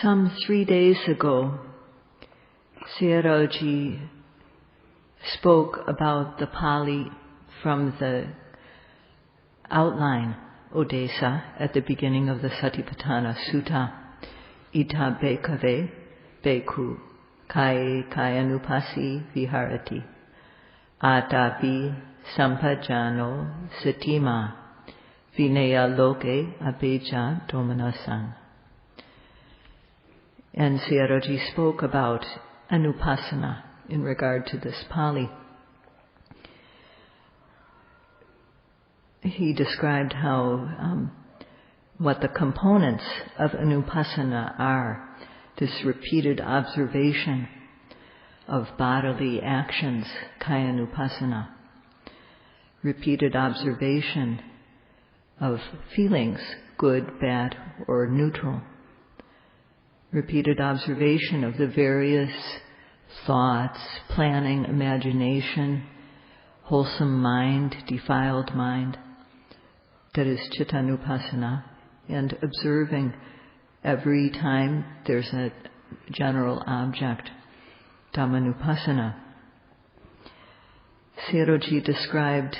Some 3 days ago, Sayadaw spoke about the Pali from the outline, Odesa, at the beginning of the Satipatthana Sutta. Ita Bhekkhave Bhikkhu Kaye Kayanupasi Viharati Atapi Sampajano Satima Vinaya Loke Abheja Domanasang. And Sayadaw spoke about Anupasana in regard to this Pali. He described how what the components of Anupasana are, this repeated observation of bodily actions, Kayanupasana, repeated observation of feelings, good, bad, or neutral, repeated observation of the various thoughts, planning, imagination, wholesome mind, defiled mind, that is Chittanupasana, and observing every time there's a general object, Dhammanupasana. Sayadaw described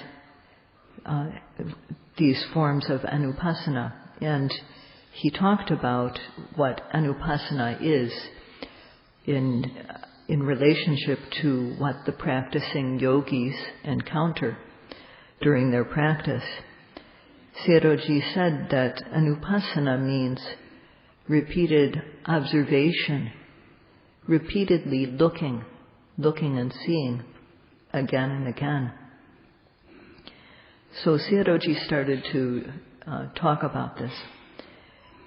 these forms of Anupasana, and he talked about what Anupasana is in relationship to what the practicing yogis encounter during their practice. Sayadaw said that Anupasana means repeated observation, repeatedly looking and seeing again and again. So Sayadaw started to talk about this.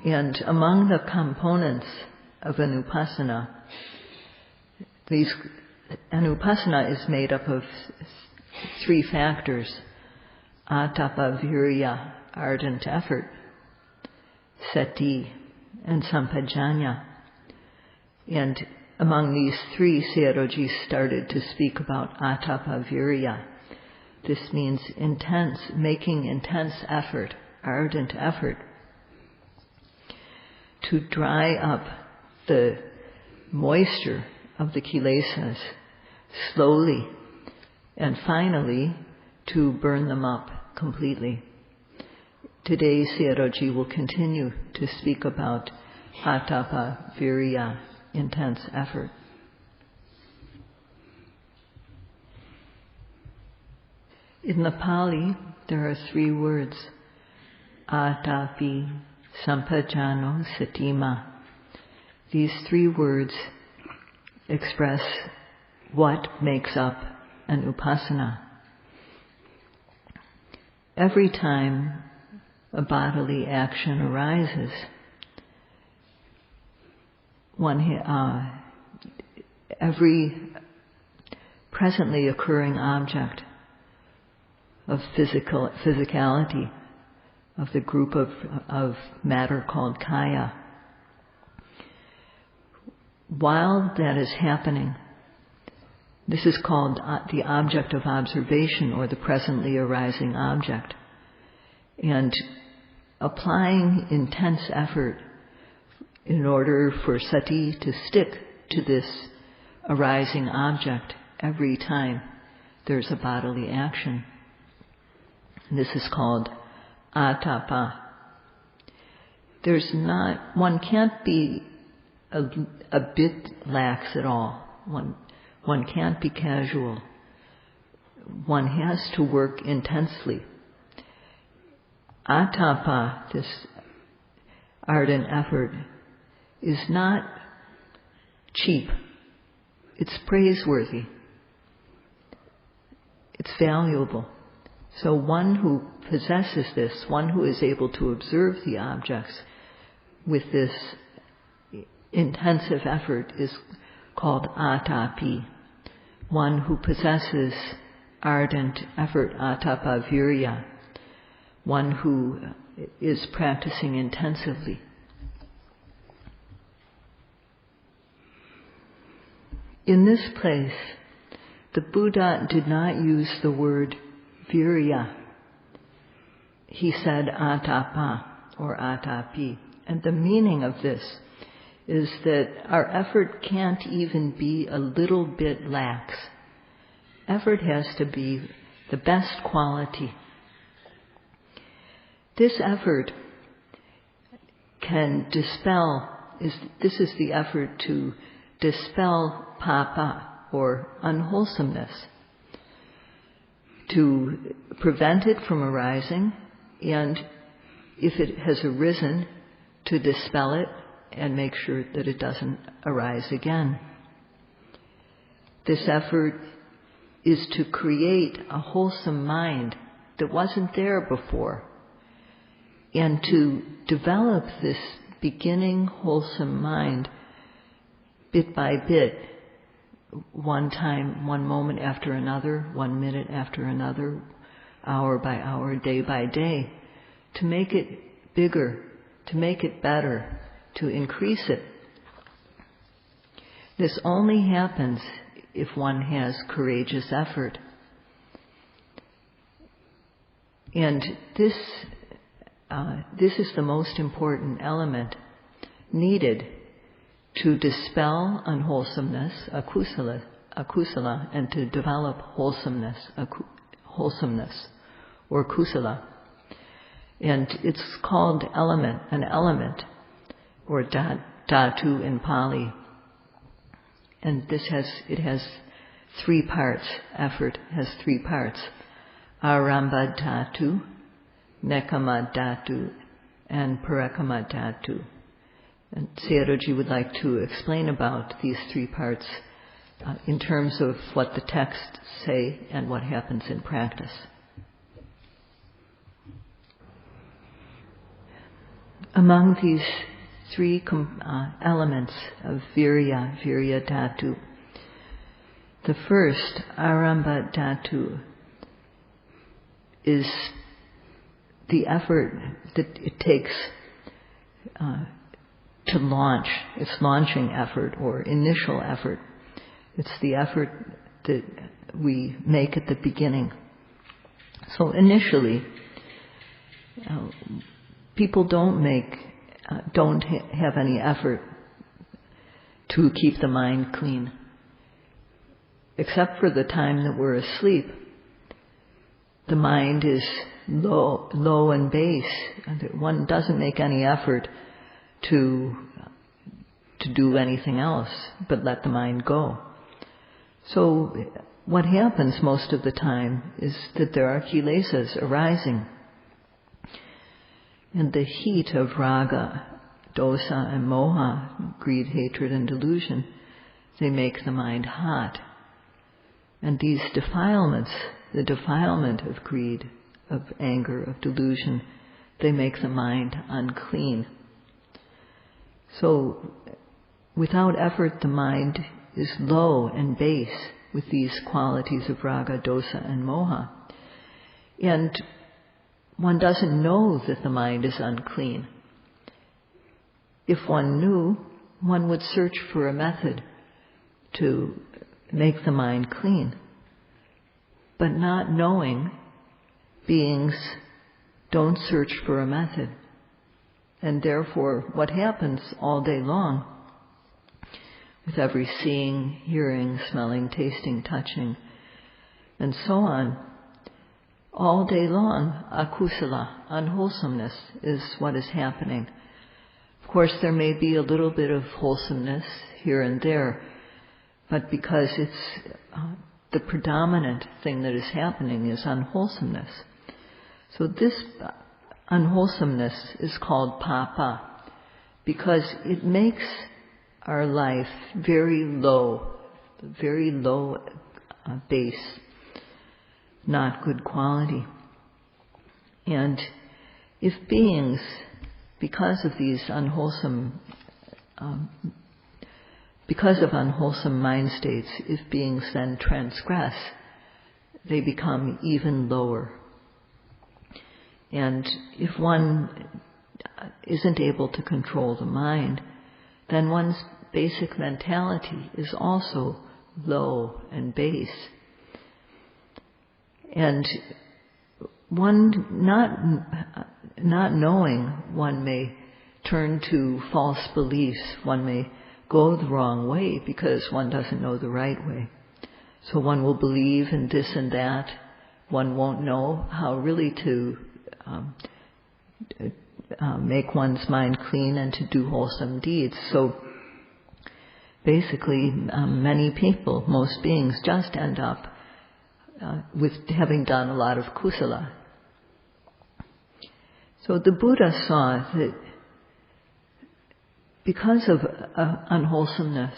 And among the components of Anupasana, Anupasana is made up of 3 factors: Atapa, Viriya, ardent effort, Sati, and Sampajanya. And among these 3, Sayadaw started to speak about Atapa, Viriya. This means making intense effort, ardent effort, to dry up the moisture of the kilesas slowly, and finally to burn them up completely. Today, Sayadaw will continue to speak about Atapa, Viriya, intense effort. In the Pali, there are 3 words: Atapi, Sampajano, Satima. These 3 words express what makes up an upasana. Every time a bodily action arises, every presently occurring object of physicality, of the group of matter called kaya, while that is happening, this is called the object of observation, or the presently arising object. And applying intense effort in order for sati to stick to this arising object every time there's a bodily action. This is called atapa. One can't be a bit lax at all. One can't be casual. One has to work intensely. Atapa, this ardent effort, is not cheap. It's praiseworthy. It's valuable. So one who possesses this, one who is able to observe the objects with this intensive effort, is called atapi. One who possesses ardent effort, atapa viriya. One who is practicing intensively. In this place, the Buddha did not use the word Viriya. He said atapa or atapi. And the meaning of this is that our effort can't even be a little bit lax. Effort has to be the best quality. This effort can this is the effort to dispel papa, or unwholesomeness, to prevent it from arising, and if it has arisen, to dispel it and make sure that it doesn't arise again. This effort is to create a wholesome mind that wasn't there before, and to develop this beginning wholesome mind bit by bit, one time, one moment after another, 1 minute after another, hour by hour, day by day, to make it bigger, to make it better, to increase it. This only happens if one has courageous effort. And this is the most important element needed to dispel unwholesomeness, akusala, and to develop wholesomeness, or kusala. And it's called an element, or dhatu in Pali. And it has 3 parts. Effort has 3 parts: arambha dhatu, nekama dhatu, and parakama dhatu. And Sayadaw would like to explain about these 3 parts in terms of what the texts say and what happens in practice. Among these 3 elements of Viriya dhatu, the first, arambha dhatu, is the effort that it takes to launch. It's launching effort, or initial effort. It's the effort that we make at the beginning. So initially, people don't have any effort to keep the mind clean. Except for the time that we're asleep, the mind is low and base, and one doesn't make any effort to do anything else but let the mind go. So what happens most of the time is that there are kilesas arising. And the heat of raga, dosa, and moha, greed, hatred, and delusion, they make the mind hot. And these defilements, the defilement of greed, of anger, of delusion, they make the mind unclean. So without effort, the mind is low and base with these qualities of raga, dosa, and moha. And one doesn't know that the mind is unclean. If one knew, one would search for a method to make the mind clean. But not knowing, beings don't search for a method. And therefore, what happens all day long, with every seeing, hearing, smelling, tasting, touching, and so on, all day long, akusala, unwholesomeness, is what is happening. Of course, there may be a little bit of wholesomeness here and there, but because it's the predominant thing that is happening is unwholesomeness. So this unwholesomeness is called papa, because it makes our life very low base, not good quality. And if beings, because of these unwholesome mind states, if beings then transgress, they become even lower. And if one isn't able to control the mind, then one's basic mentality is also low and base. And one not knowing, one may turn to false beliefs. One may go the wrong way because one doesn't know the right way. So one will believe in this and that. One won't know how really to make one's mind clean and to do wholesome deeds. So basically, many people, most beings, just end up with having done a lot of kusala. So the Buddha saw that because of unwholesomeness,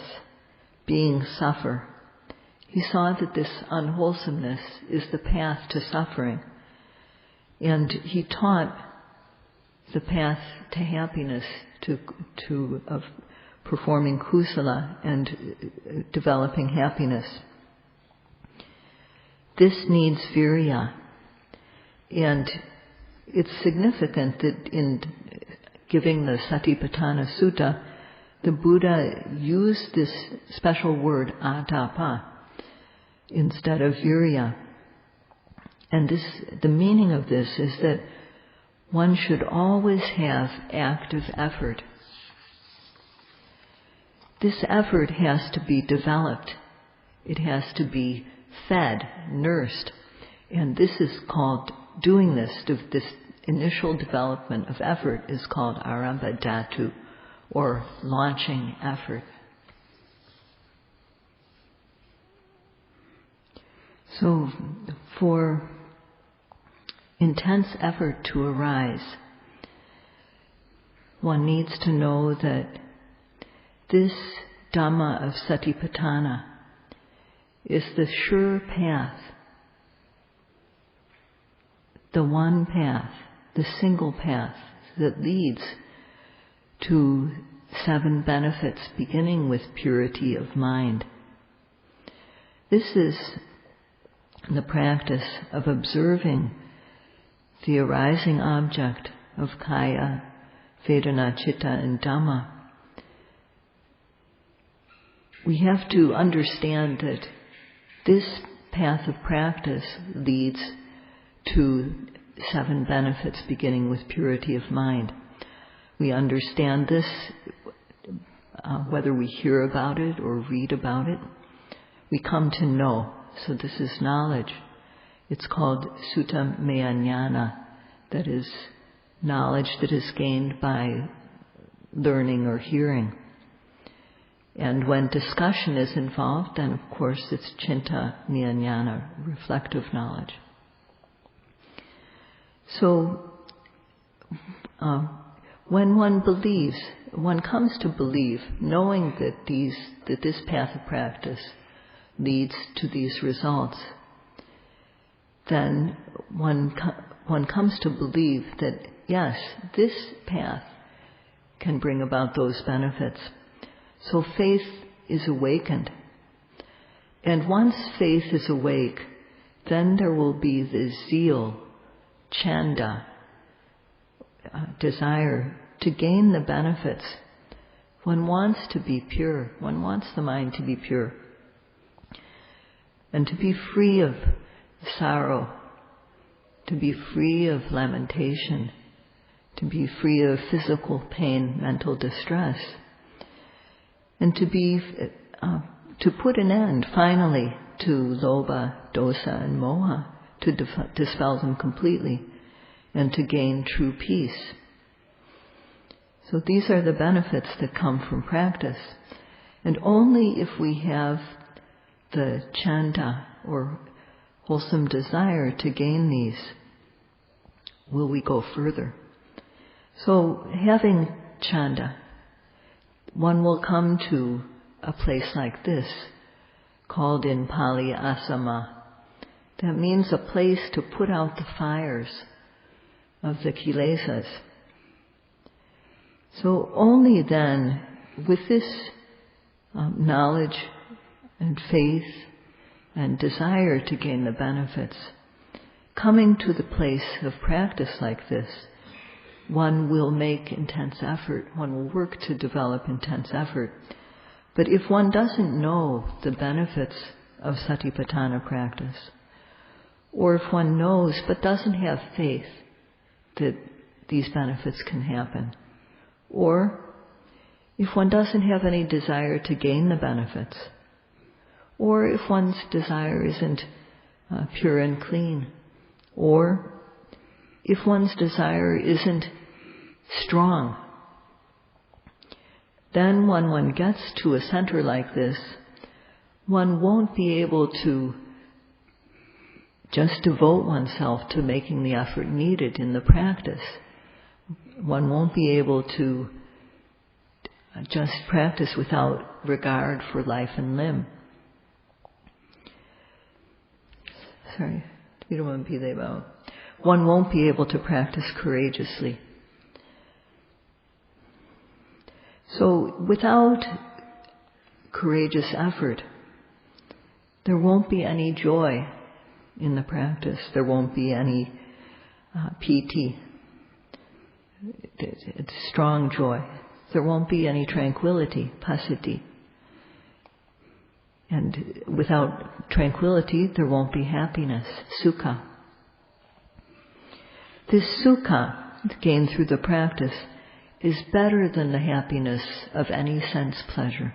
beings suffer. He saw that this unwholesomeness is the path to suffering. And he taught the path to happiness, of performing kusala and developing happiness. This needs Viriya. And it's significant that in giving the Satipatthana Sutta, the Buddha used this special word atapa instead of Viriya. And the meaning of this is that one should always have active effort. This effort has to be developed. It has to be fed, nursed. And this is called, doing this initial development of effort is called arambha dhatu, or launching effort. So for intense effort to arise, one needs to know that this Dhamma of Satipatthana is the sure path, the one path, the single path that leads to 7 benefits, beginning with purity of mind. This is the practice of observing the arising object of kaya, vedana, citta, and dhamma. We have to understand that this path of practice leads to 7 benefits, beginning with purity of mind. We understand this whether we hear about it or read about it. We come to know. So this is knowledge. It's called sutta maya jnana, that is knowledge that is gained by learning or hearing. And when discussion is involved, then of course it's cinta maya jnana, reflective knowledge. So when one believes, one comes to believe, knowing that this path of practice leads to these results, then one comes to believe that yes, this path can bring about those benefits. So faith is awakened. And once faith is awake, then there will be the zeal, chanda, desire to gain the benefits. One wants to be pure. One wants the mind to be pure. And to be free of sorrow, to be free of lamentation, to be free of physical pain, mental distress, and to put an end, finally, to lobha, dosa, and moha, to dispel them completely, and to gain true peace. So these are the benefits that come from practice. And only if we have the chanda, or wholesome desire, to gain these, will we go further. So having chanda, one will come to a place like this, called in Pali asama. That means a place to put out the fires of the kilesas. So only then, with this knowledge and faith and desire to gain the benefits, coming to the place of practice like this, one will make intense effort, one will work to develop intense effort. But if one doesn't know the benefits of Satipatthana practice, or if one knows but doesn't have faith that these benefits can happen, Or if one doesn't have any desire to gain the benefits, or if one's desire isn't pure and clean, or if one's desire isn't strong, then when one gets to a center like this, one won't be able to just devote oneself to making the effort needed in the practice. One won't be able to just practice without regard for life and limb. One won't be able to practice courageously. So without courageous effort, there won't be any joy in the practice. There won't be any piti. It's strong joy. There won't be any tranquility, passaddhi. And without tranquility, there won't be happiness, sukha. This sukha, gained through the practice, is better than the happiness of any sense pleasure.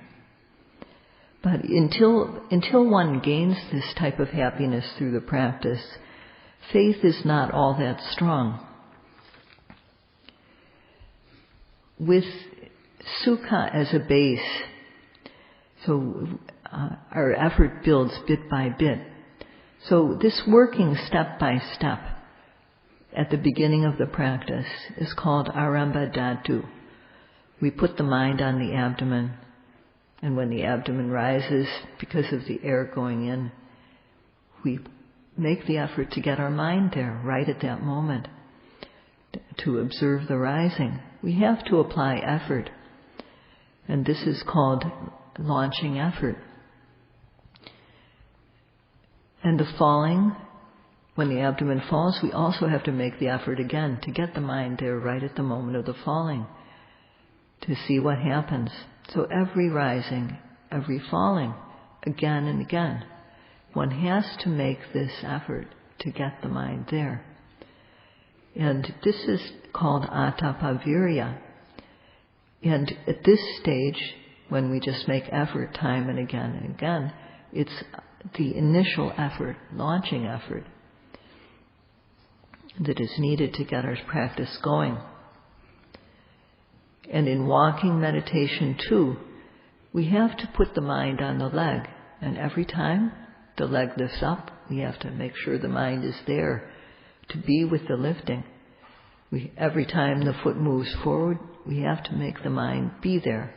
But until one gains this type of happiness through the practice, faith is not all that strong. With sukha as a base, so our effort builds bit by bit. So this working step by step at the beginning of the practice is called arambha dhatu. We put the mind on the abdomen, and when the abdomen rises because of the air going in, we make the effort to get our mind there right at that moment, to observe the rising. We have to apply effort, and this is called launching effort. And the falling, when the abdomen falls, we also have to make the effort again to get the mind there right at the moment of the falling, to see what happens. So every rising, every falling, again and again, one has to make this effort to get the mind there. And this is called atapa viriya. And at this stage, when we just make effort time and again, it's the initial effort, launching effort, that is needed to get our practice going. And in walking meditation too, we have to put the mind on the leg. And every time the leg lifts up, we have to make sure the mind is there to be with the lifting. Every time the foot moves forward, we have to make the mind be there,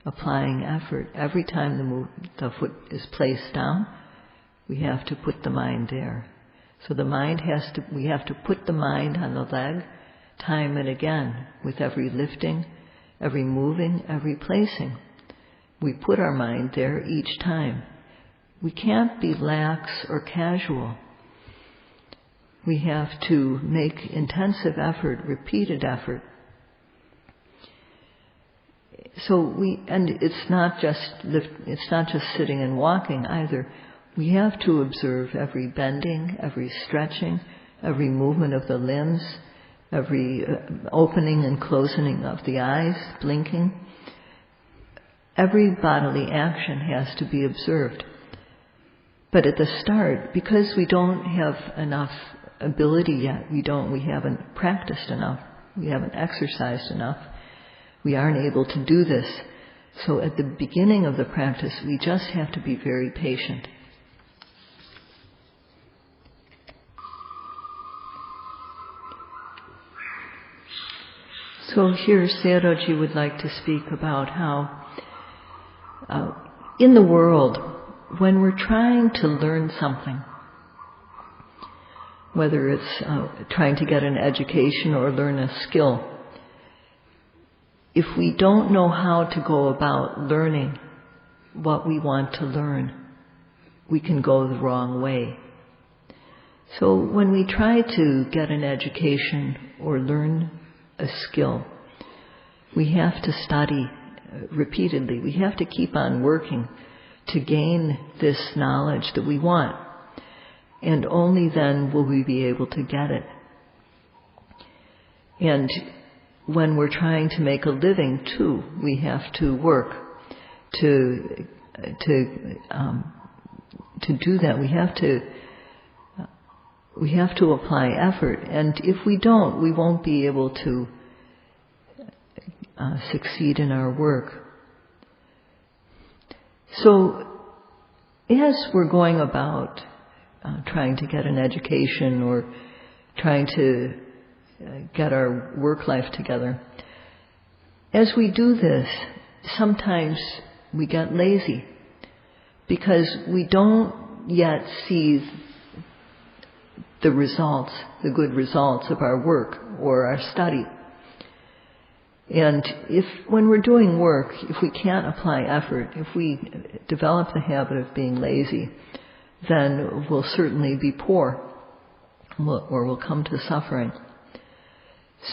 applying effort. Every time the foot is placed down, we have to put the mind there. So we have to put the mind on the leg time and again with every lifting, every moving, every placing. We put our mind there each time. We can't be lax or casual. We have to make intensive effort, repeated effort. And it's not just sitting and walking either. We have to observe every bending, every stretching, every movement of the limbs, every opening and closing of the eyes, blinking. Every bodily action has to be observed. But at the start, because we don't have enough ability yet, we haven't practiced enough, we haven't exercised enough, we aren't able to do this. So at the beginning of the practice, we just have to be very patient. So here Sayadaw would like to speak about how in the world, when we're trying to learn something, whether it's trying to get an education or learn a skill, if we don't know how to go about learning what we want to learn, we can go the wrong way. So when we try to get an education or learn a skill, we have to study repeatedly. We have to keep on working to gain this knowledge that we want. And only then will we be able to get it. And when we're trying to make a living too, we have to work to do that. We have to apply effort, and if we don't, we won't be able to succeed in our work. So, as we're going about trying to get an education or trying to get our work life together, as we do this, sometimes we get lazy because we don't yet see the results, the good results of our work or our study. And when we're doing work, if we can't apply effort, if we develop the habit of being lazy, then we'll certainly be poor, or we'll come to suffering.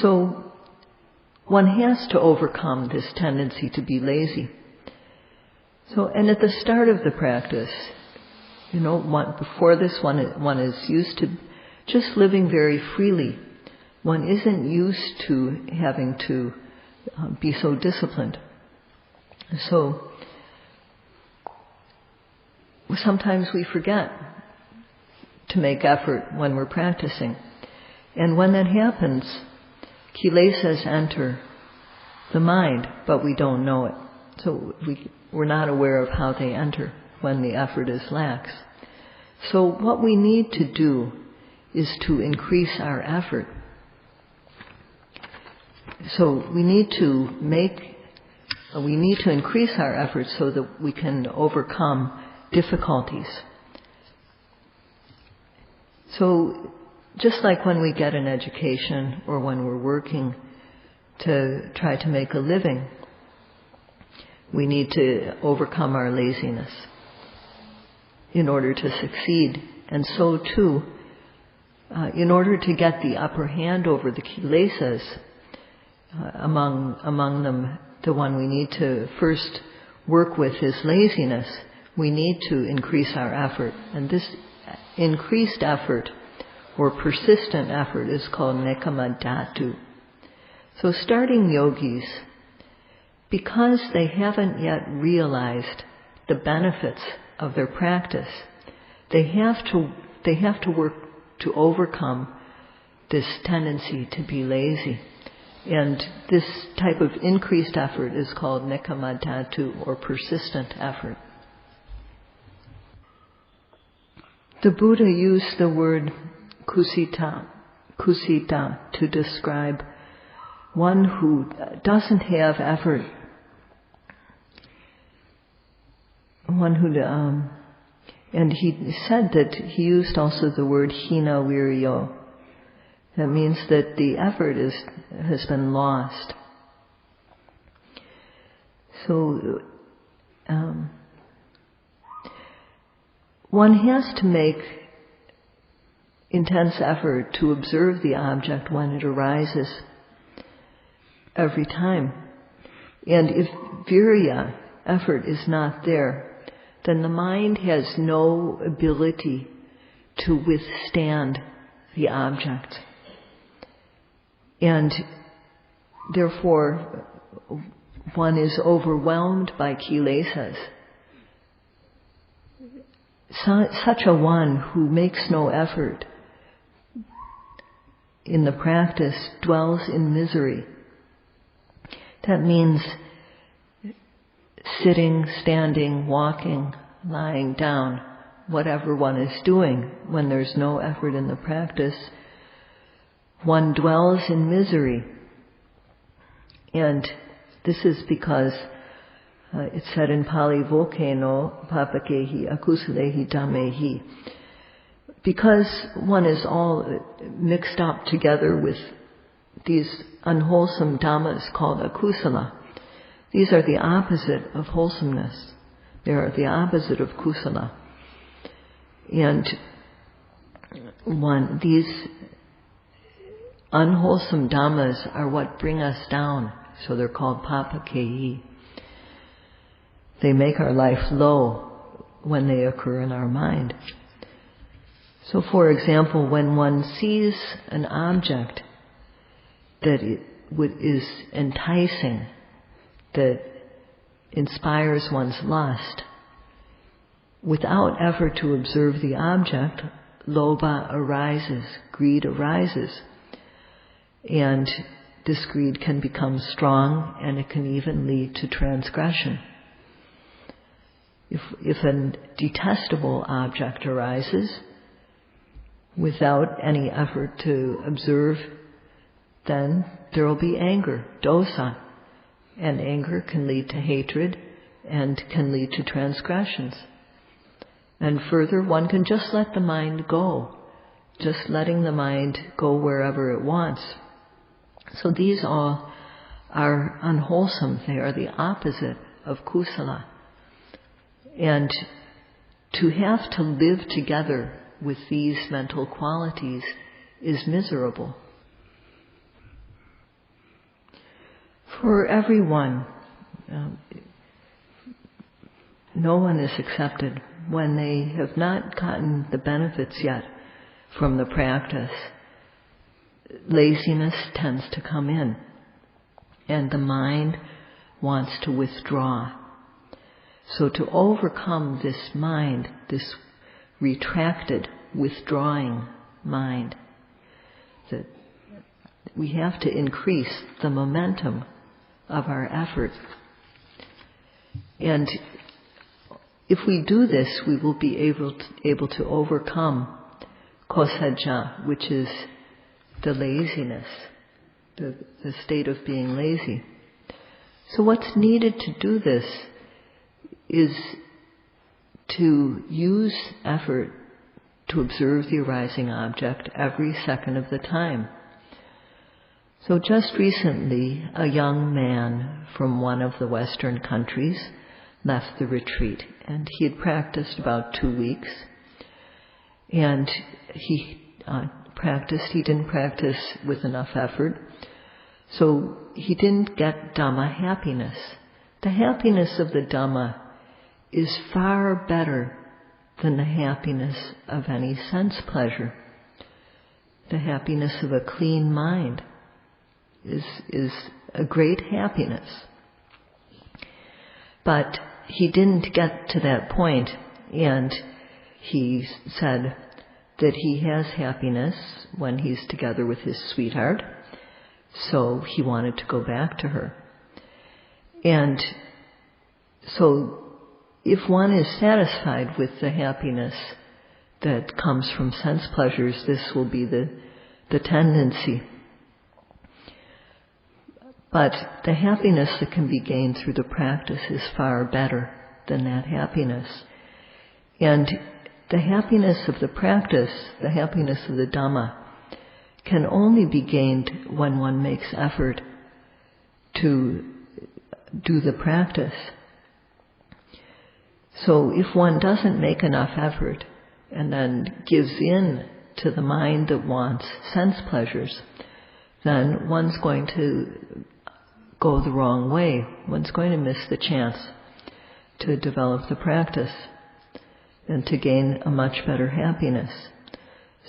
So one has to overcome this tendency to be lazy. So, and at the start of the practice, before this one is used to just living very freely. One isn't used to having to be so disciplined. So sometimes we forget to make effort when we're practicing. And when that happens, kilesas enter the mind, but we don't know it. So we're not aware of how they enter when the effort is lax. So what we need to do is to increase our effort. So we need to increase our efforts so that we can overcome difficulties. So just like when we get an education or when we're working to try to make a living, we need to overcome our laziness in order to succeed. And so too, in order to get the upper hand over the kilesas, among them, the one we need to first work with is laziness. We need to increase our effort. And this increased effort, or persistent effort, is called nekkamadhatu. So starting yogis, because they haven't yet realized the benefits of their practice, they have to work to overcome this tendency to be lazy. And this type of increased effort is called nekkamadhatu, or persistent effort. The Buddha used the word kusita to describe one who doesn't have effort, and he said that he used also the word hina viriyo. That means that the effort has been lost. So one has to make intense effort to observe the object when it arises every time. And if viriya, effort, is not there, then the mind has no ability to withstand the object. And therefore, one is overwhelmed by kilesas. Such a one who makes no effort in the practice dwells in misery. That means sitting, standing, walking, lying down, whatever one is doing, when there's no effort in the practice, one dwells in misery. And this is because it's said in Pali, Vokeno papakehi akusalehi dhamehi. Because one is all mixed up together with these unwholesome dhammas called akusala. These are the opposite of wholesomeness. They are the opposite of kusala. And these unwholesome dhammas are what bring us down. So they're called papakehi. They make our life low when they occur in our mind. So for example, when one sees an object that is enticing, that inspires one's lust, without effort to observe the object, lobha arises, greed arises. And this greed can become strong, and it can even lead to transgression. If a detestable object arises without any effort to observe, then there will be anger, dosa. And anger can lead to hatred and can lead to transgressions. And further, one can just let the mind go, just letting the mind go wherever it wants. So these all are unwholesome. They are the opposite of kusala. And to have to live together with these mental qualities is miserable. For everyone, no one is accepted when they have not gotten the benefits yet from the practice. Laziness tends to come in, and the mind wants to withdraw. So to overcome this mind, this retracted, withdrawing mind, that we have to increase the momentum of our effort. And if we do this, we will be able to overcome kosaja, which is the laziness, the state of being lazy. So what's needed to do this is to use effort to observe the arising object every second of the time. So just recently, a young man from one of the Western countries left the retreat, and he had practiced about 2 weeks. And he didn't practice with enough effort, so he didn't get Dhamma happiness. The happiness of the Dhamma is far better than the happiness of any sense pleasure. The happiness of a clean mind is a great happiness. But he didn't get to that point, and he said that he has happiness when he's together with his sweetheart, so he wanted to go back to her. And so if one is satisfied with the happiness that comes from sense pleasures, this will be the tendency. But the happiness that can be gained through the practice is far better than that happiness. And the happiness of the practice, the happiness of the Dhamma, can only be gained when one makes effort to do the practice. So if one doesn't make enough effort and then gives in to the mind that wants sense pleasures, then one's going to go the wrong way. One's going to miss the chance to develop the practice and to gain a much better happiness.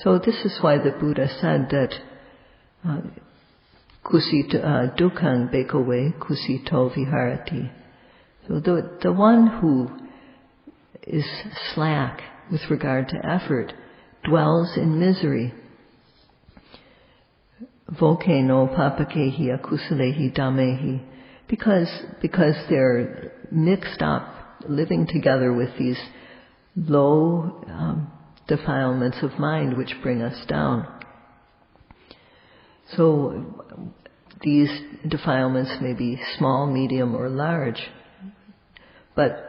So this is why the Buddha said that kusita dukkhaṃ bhikkhave kusito viharati. So the one who is slack with regard to effort dwells in misery. Voke no papakehi akusalehi dhamehi, because they're mixed up, living together with these low defilements of mind which bring us down. So these defilements may be small, medium, or large, but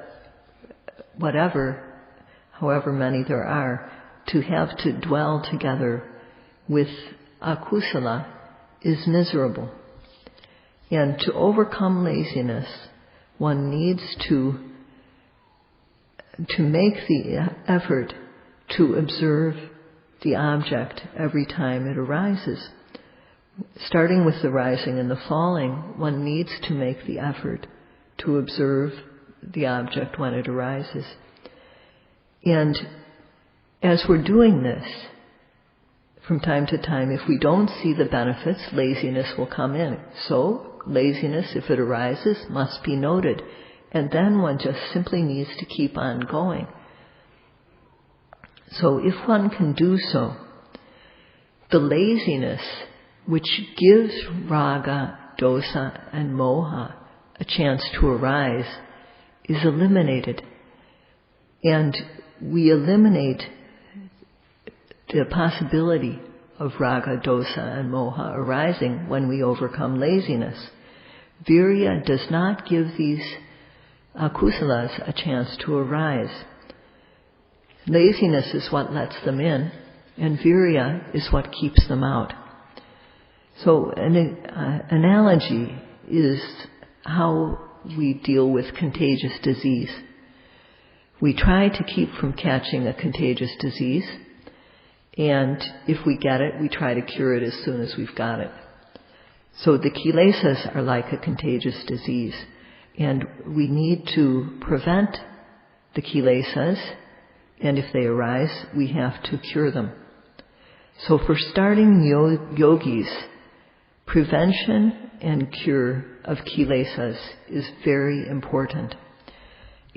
however many there are, to have to dwell together with akusala is miserable. And to overcome laziness, one needs to make the effort to observe the object every time it arises. Starting with the rising and the falling, one needs to make the effort to observe the object when it arises. And as we're doing this, From time to time, if we don't see the benefits, laziness will come in. So, laziness, if it arises, must be noted. And then one just simply needs to keep on going. So if one can do so, the laziness which gives raga, dosa, and moha a chance to arise is eliminated. And we eliminate the possibility of raga, dosa, and moha arising when we overcome laziness. Viriya does not give these kusalas a chance to arise. Laziness is what lets them in, and viriya is what keeps them out. So an analogy is how we deal with contagious disease. We try to keep from catching a contagious disease, and if we get it, we try to cure it as soon as we've got it. So the kilesas are like a contagious disease, and we need to prevent the kilesas, and if they arise, we have to cure them. So for starting yogis, prevention and cure of kilesas is very important.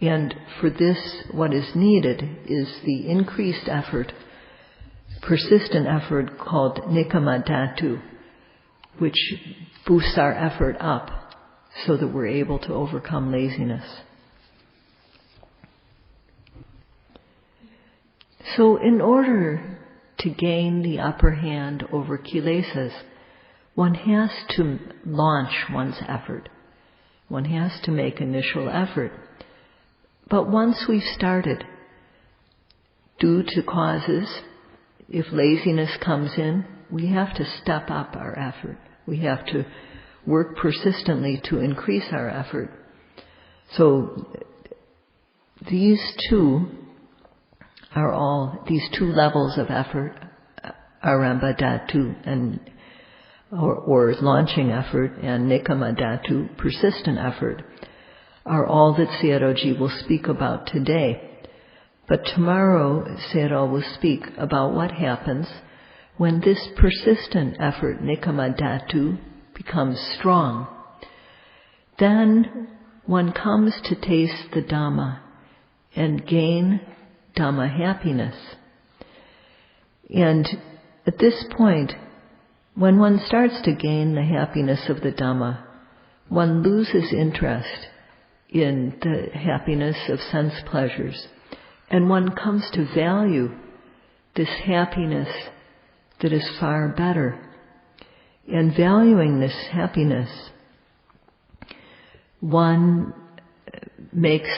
And for this, what is needed is the increased effort, persistent effort called nikama dhatu, which boosts our effort up so that we're able to overcome laziness. So in order to gain the upper hand over kilesas, one has to launch one's effort. One has to make initial effort. But once we've started, due to causes, if laziness comes in, we have to step up our effort. We have to work persistently to increase our effort. So these two levels of effort, aramba dhatu and or launching effort, and nikama dhatu, persistent effort, are all that Sayadaw will speak about today. But tomorrow Sayadaw will speak about what happens when this persistent effort, nikama dhatu, becomes strong. Then one comes to taste the Dhamma and gain Dhamma happiness. And at this point, when one starts to gain the happiness of the Dhamma, one loses interest in the happiness of sense pleasures, and one comes to value this happiness that is far better. And valuing this happiness, one makes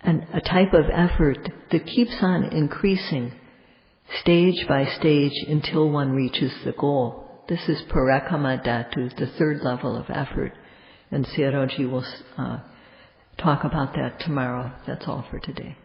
a type of effort that keeps on increasing stage by stage until one reaches the goal. This is parakama dhatu, the third level of effort. And Sayadaw will talk about that tomorrow. That's all for today.